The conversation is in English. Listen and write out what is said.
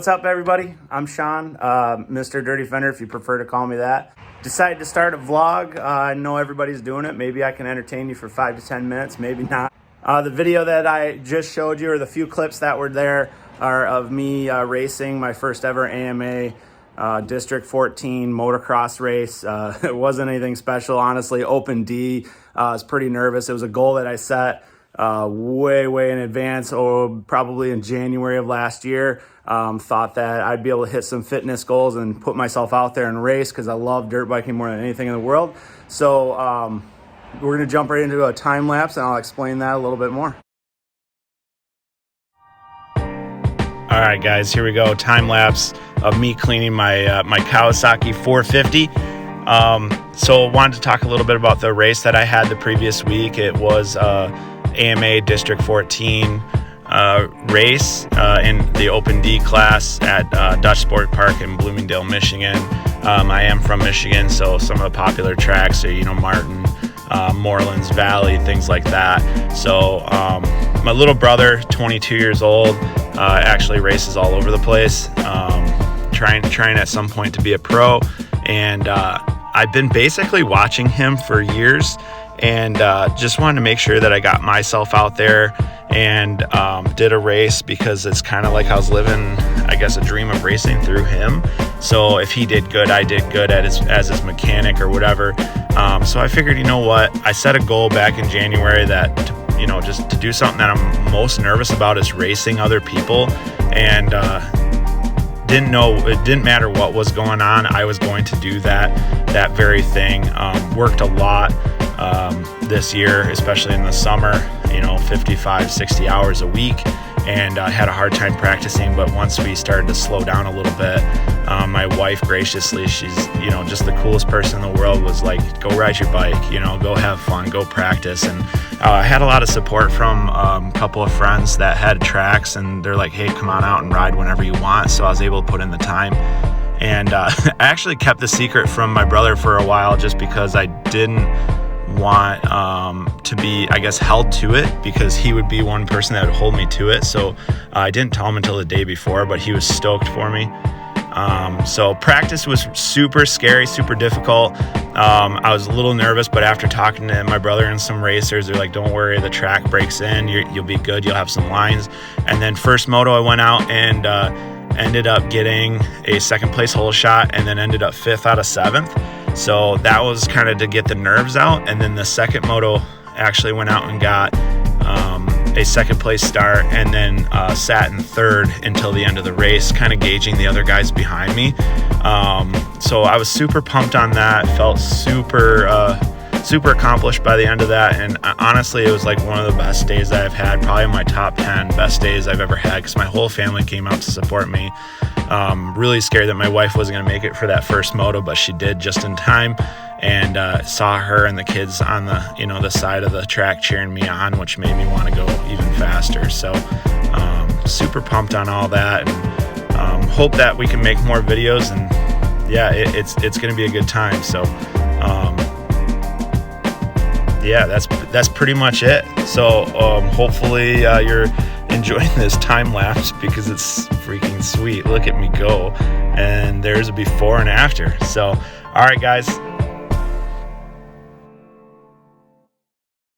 What's up, everybody? I'm Sean, MrDirtyFender, if you prefer to call me that. Decided to start a vlog. I know everybody's doing it. Maybe I can entertain you for 5 to 10 minutes, maybe not. The video that I just showed you, or the few clips that were there, are of me racing my first ever AMA District 14 motocross race. It wasn't anything special, honestly. Open D. I was pretty nervous. It was a goal that I set way in advance, probably in January of last year. Thought that I'd be able to hit some fitness goals and put myself out there and race because I love dirt biking more than anything in the world. So we're going to jump right into a time lapse and I'll explain that a little bit more. All right, guys, here we go. Time lapse of me cleaning my my Kawasaki 450. So I wanted to talk a little bit about the race that I had the previous week. It was AMA District 14 race in the Open D class at Dutch Sport Park in Bloomingdale, Michigan. I am from Michigan, so some of the popular tracks are, Martin, Morelands Valley, things like that. So my little brother, 22 years old, actually races all over the place, trying at some point to be a pro. And I've been basically watching him for years, and just wanted to make sure that I got myself out there and did a race, because it's kind of like I was living, I guess, a dream of racing through him. So if he did good, I did good as his mechanic or whatever. So I figured, you know what, I set a goal back in January that just to do something that I'm most nervous about is racing other people, and didn't know, it didn't matter what was going on, I was going to do that very thing. Worked a lot this year, especially in the summer, 55-60 hours a week, and had a hard time practicing. But once we started to slow down a little bit, my wife graciously, she's just the coolest person in the world, was like, go ride your bike, go have fun, go practice. And I had a lot of support from a couple of friends that had tracks, and they're like, hey, come on out and ride whenever you want. So I was able to put in the time. And I actually kept the secret from my brother for a while, just because I didn't want to be, I guess, held to it, because he would be one person that would hold me to it. So I didn't tell him until the day before, but he was stoked for me. So practice was super scary, super difficult. I was a little nervous, but after talking to my brother and some racers, they're like, don't worry, the track breaks in, you'll be good, you'll have some lines. And then first moto, I went out and ended up getting a second place hole shot, and then ended up 5th out of 7th. So that was kind of to get the nerves out. And then the second moto actually went out and got a second place start, and then sat in 3rd until the end of the race, kind of gauging the other guys behind me. So I was super pumped on that, felt super accomplished by the end of that. And honestly, it was like one of the best days that I've had, probably in my top 10 best days I've ever had, because my whole family came out to support me. Really scared that my wife wasn't going to make it for that first moto, but she did just in time, and saw her and the kids on the side of the track cheering me on, which made me want to go even faster. So super pumped on all that, and hope that we can make more videos. And yeah, it's going to be a good time. So yeah, that's pretty much it. So hopefully you're enjoying this time lapse, because it's freaking sweet. Look at me go, and there's a before and after. So all right, guys,